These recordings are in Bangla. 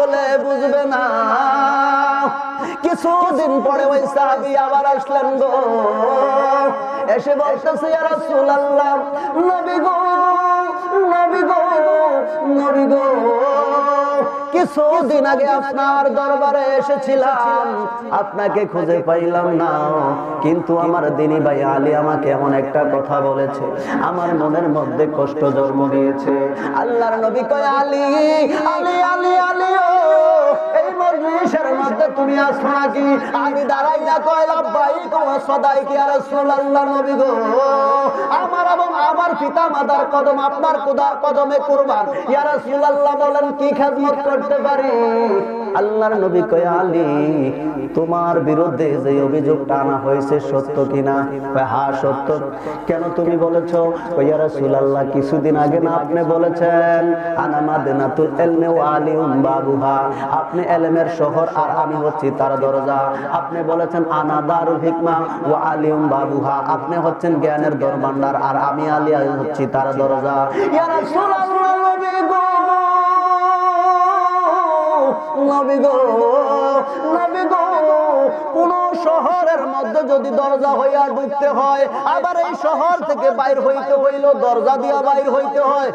বলে বুঝবে না। কিছুদিন পরে ওই সাহাবী আবার আসলেন গো, এসে বলতেছে ইয়া রাসূলুল্লাহ, নবী গো, নবী গো, নবী গো, কিছুদিন আগে আপনার দরবারে এসেছিলাম, আপনাকে খুঁজে পাইলাম না, কিন্তু আমার দিনী ভাই আলী আমাকে এমন একটা কথা বলেছে, আমার মনের মধ্যে কষ্ট জন্ম দিয়েছে। আল্লাহর নবী কয়, আলী আলী আলী আলী ও, এই মজলিসের মধ্যে তুমি আসো নাকি? আলী দাঁড়াইয়া কয়, লাব্বাইক ওয়া সাদাইক ইয়া রাসূলুল্লাহ, নবী গো, আমার এবং আমার পিতা মাতার কদম আপনার কদমে কুরবান, ইয়া রাসূলুল্লাহ বলেন কি খেদমত করতে পারি? আল্লাহর নবী কয়, আলী তোমার বিরুদ্ধে যে অভিযোগটা আনা হয়েছে সত্য কিনা? হ্যাঁ সত্য। কেন তুমি বলেছো? ইয়া রাসূলুল্লাহ কিছুদিন আগে না আপনি বলেছেন আনা মাদিনাতুল ইলমি ওয়া আলিউম বাবুহা, আপনি ইলমের শহর আর আমি হচ্ছি তার দরজা। আপনি বলেছেন আনা দারুল হিকমা ওয়া আলিউম বাবুহা, আপনি হচ্ছেন জ্ঞানের দরভান্ডার আর আমি আলী হচ্ছি তার দরজা। ইয়া রাসূলুল্লাহ, নবী গো, নবী গো, নবী গো, কোন শহরের মধ্যে যদি দরজা হইয়া ঢুকতে হয়, আবার এই শহর থেকে বাইর হইতে হইল দরজা দিয়া বাইর হইতে হয়।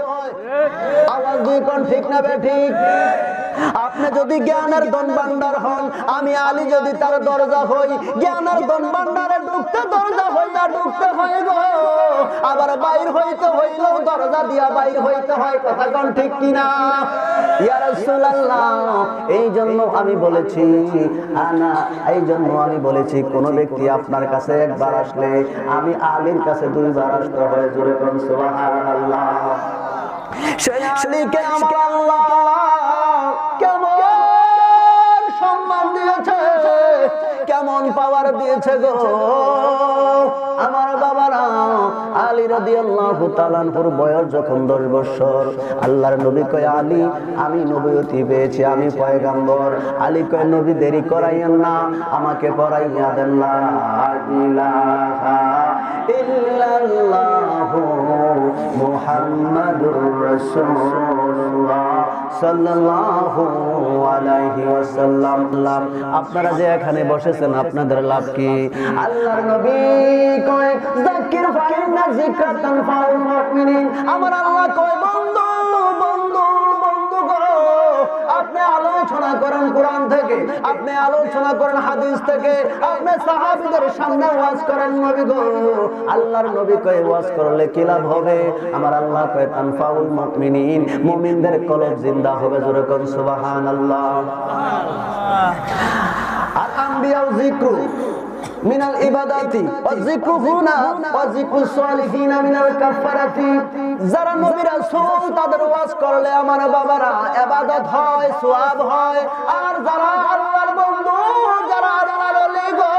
আওয়াজ দুই কোন ঠিক না বে ঠিক? আপনি যদি জ্ঞানের ধন ভান্ডার হন, আমি আলী যদি তার দরজা হই, জ্ঞানের ধন ভান্ডারে ঢুকতে দরজা হইয়া ঢুকতে হয় গো, আবার বাইর হইতে হইল দরজা দিয়া বাইর হইতে হয়। কথা কোন ঠিক কিনা? ইয়া রাসূলুল্লাহ, এই জন্য আমি বলেছি কোন ব্যক্তি আপনার কাছে একবার আসলে আমি আলীর কাছে দুইবার আসতে হয়। জোরে কোন সুবহানাল্লাহ। সেই আলীকে আমাকে আল্লাহ কেমন সম্মান দিয়েছে, কেমন পাওয়ার দিয়েছে গো আমার বাবারা। আলী রাদিয়াল্লাহু তাআলা আনহুর বয়স যখন 10 বছর, আল্লাহর নবী কয়, আলী আমি নবুয়তি পেয়েছি, আমি পয়গম্বর। আলী কয়, নবী দেরি করাইয়েন না, আমাকে পড়াইয়া দেন। লা ইলাহা ইল্লাল্লাহু মুহাম্মাদুর রাসূলুল্লাহ সাল্লাল্লাহু আলাইহি ওয়াসাল্লাম। আপনারা যে এখানে বসেছেন আপনাদের লাভ কি? আল্লাহর নবী কয়, যাকির ফাইন্না যিকরা তানফাউল মুমিনিন। আমার আল্লাহ কয়, বন্ধু বন্ধু বন্ধু গো, আপনি আলোচনা করেন কোরআন থেকে, আপনি আলোচনা করেন হাদিস থেকে, আপনি সাহাবীদের সামনে ওয়াজ করেন নবী গো। আল্লাহর নবী কয়, ওয়াজ করলে কি লাভ হবে? আমার আল্লাহ কয়, তানফাউল মুমিনিন, মুমিনদের কলব জিন্দা হবে। জোরে কোন সুবহানাল্লাহ। আর আম্বিয়া যিকরু মিনাল ইবাদাতি ওয়া যিকরু হুনা ওয়া যিকরু সালিহিনা মিনাল কাফারাতি। যারা নবী রাসূল তাদের ওয়াজ করলে আমার বাবারা ইবাদত হয়, সওয়াব হয়। আর যারা আল্লাহর বন্ধু, যারা আল্লাহর ওলি গো,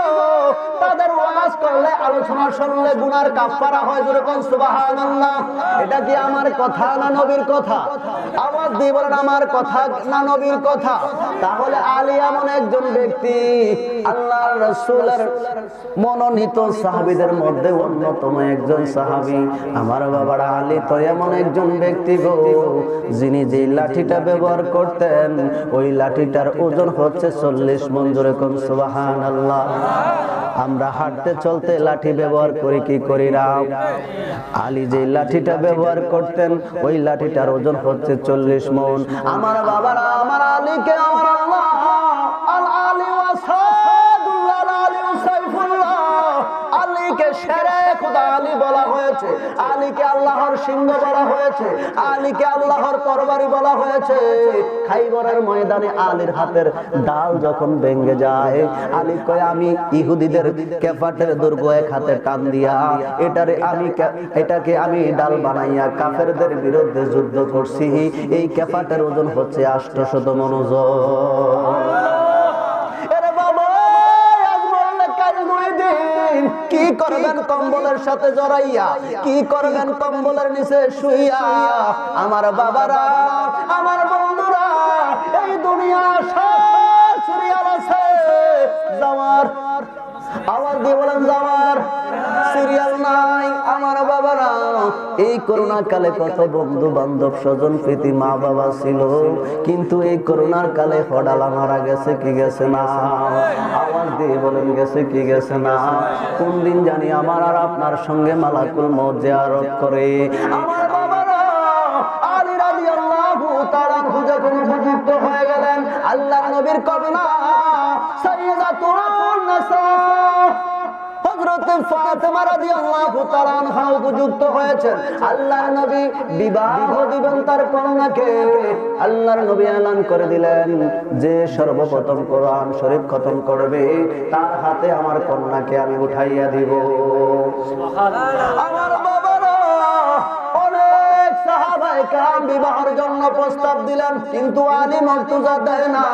তাদের ওয়াজ করলে, আলোচনা শুনলে গুনার কাফারা হয়। জোরে কোন সুবহানাল্লাহ। এটা কি আমার কথা না নবীর কথা? আওয়াজ দিয়ে বলেন, আমার কথা না নবীর কথা? তাহলে আলী এমন একজন ব্যক্তি, আল্লাহর রাসূলের মনোনীত সাহাবীদের মধ্যে অন্যতম একজন সাহাবী। আমার বাবারা আলী তো এমন একজন ব্যক্তি গো, যিনি যে লাঠিটা ব্যবহার করতেন ওই লাঠিটার ওজন হচ্ছে 40 মণ। জোরে কোন সুবহানাল্লাহ। আমরা হাঁটতে চলতে লাঠি ব্যবহার করি কি করি না? আলী যে লাঠিটা ব্যবহার করতেন ওই লাঠিটার ওজন হচ্ছে 40 মণ। আমার বাবারা, আমার আলীকে আমার আল্লাহ আল আলী ওয়াসাদুল্লাহ আলী সাইফুল্লাহ, আলীকে শেরে খোদা আলী বলা হয়েছে, আলীকে আল্লাহর সিংহ বলা হয়েছে, আলীকে আল্লাহর তরবারি বলা হয়েছে। খাইবরের ময়দানে আলীর হাতের ডাল যখন ভেঙে যায়, আলী কয়, আমি ইহুদিদের কেফাটের দুর্গ এক হাতে টান দিয়া এটাকে আমি ডাল বানাইয়া কাফেরদের বিরুদ্ধে যুদ্ধ করছি। এই কেফাটের ওজন হচ্ছে 800 মণ ওজন। কি করবেন কম্বলের সাথে জড়াইয়া, কি করবেন কম্বলের নিচে শুইয়া? আমার বাবারা, আমার বন্ধুরা, এই দুনিয়া সব সিরিয়াল আছে যাওয়ার। আওয়াজ দিয়ে বলেন, যাওয়ার সিরিয়াল না। নাই আমার বাবারা, এই করোনা কালে কত বন্ধু বান্ধব স্বজন প্রীতি মা বাবা ছিল, কিন্তু এই করোনার কালে হঠাৎ মারা গেছে কি গেছে না? আওয়াজ দিয়ে বলেন গেছে কি গেছে না? কোন দিন জানি আমার আর আপনার সঙ্গে মালাকুল মউত জিয়ারত করে। আমার বাবারা, আলী রাদিয়াল্লাহু তাআলা যখন উপযুক্ত হয়ে গেলেন, আল্লাহর নবীর কন্যা সাইয়্যিদাতুন নিসা হযরত ফাতেমা রাদিয়াল্লাহু তাআলা আনহা উপযুক্ত হয়েছেন। আল্লাহর নবী বিবাহ দিবেন তার কন্যাকে। আল্লাহর নবী এলান করে দিলেন যে সর্বপ্রথম কোরআন শরীফ খতম করবে তার হাতে আমার কন্যাকে আমি উঠাইয়া দিব। সুবহানাল্লাহ। আমার বাবারা, অনেক সাহাবায়ে কেরাম বিবাহের জন্য প্রস্তাব দিলেন, কিন্তু আলী মুর্তজা দেয় না।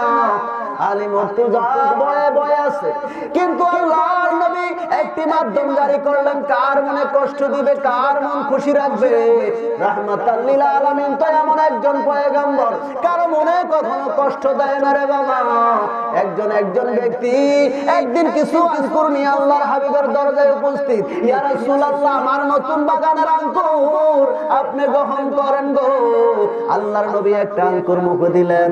আলী মুর্তজা বয়ে বয়ে আছে, কিন্তু আল্লাহর নবী একটি মাধ্যম জারি করলেন, কার মনে কষ্ট দিবে, কার মন খুশি রাখবে। রাহমাতাল লিল আলামিন তো এমন একজন পয়গম্বর, কার মনে কখনো কষ্ট দেয় না রে বাবা। একজন ব্যক্তি একদিন কিছু আঙ্কুর নিয়ে আল্লাহর হাবিবের দরজায় উপস্থিত। ইয়া রাসূলুল্লাহ, আমার নতুন বাগানের আঙ্কুর আপনি গ্রহণ করেন গো। আল্লাহর নবী একটা আঙ্কুর মুখে দিলেন,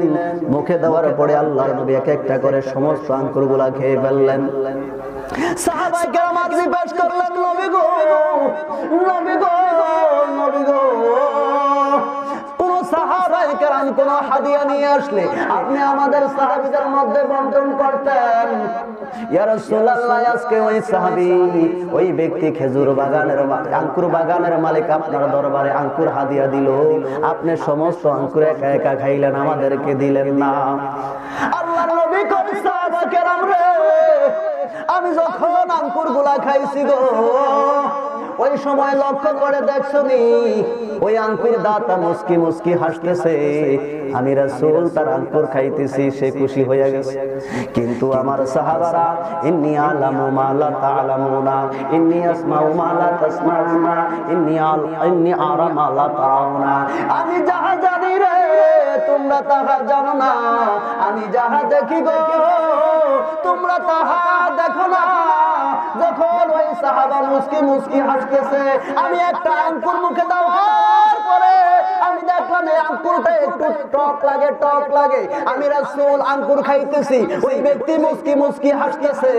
মুখে দেওয়ার পরে আল্লাহর নবী এক একটা করে সমস্ত আঙ্কুরগুলা খেয়ে ফেললেন। সাহাবায়ে কেরাম জিজ্ঞাসা করলেন, নবী গো, নবী গো, নবী গো, কোন সাহাবায়ে কেরাম কোন হাদিয়া নিয়ে আসলে আপনি আমাদের সাহাবীদের মধ্যে বন্টন করতেন। ইয়া রাসূলুল্লাহ, আজকে ওই সাহাবী, ওই ব্যক্তি খেজুর বাগানের আঙ্কুর বাগানের মালিক আপনার দরবারে আঙ্কুর হাদিয়া দিল, আপনি সমস্ত আঙ্কুর একা একা খাইলেন, আমাদেরকে দিলেন না। আল্লাহর নবী কই, সাহাবায়ে কেরাম রে, আমি যখন আঙ্কুর গুলা খাইছি গো, ওই সময় লক্ষ্য করে দেখছনি ওই আঙ্কুর দাতা মুস্কি মুস্কি হাসতেছে। আমি রাসূল তার আঙ্কুর খাইতেছি, সে খুশি হয়ে গেছে। কিন্তু আমার সাহাবারা, ইন্নী আলামু মা লা তা'লামুনা, ইন্নী আসমাউ মা লা তাসমাউনা, ইন্নী আরা মা লা তারাউনা। আমি যাহা জানি রে তোমরা তাহা জানো না, আমি যাহা দেখি গো তোমরা তাহা দেখো না। যখন ওই সাহাবা মুস্কি মুস্কি হাসতেছে, আমি একটা আঙ্কুর মুখে দেওয়ার পরে আমি দেখলাম এই আঙ্কুরটা একটু টক লাগে। আমি রাসূল আঙ্কুর খাইতেছি, ওই ব্যক্তি মুস্কি মুস্কি হাসতেছে।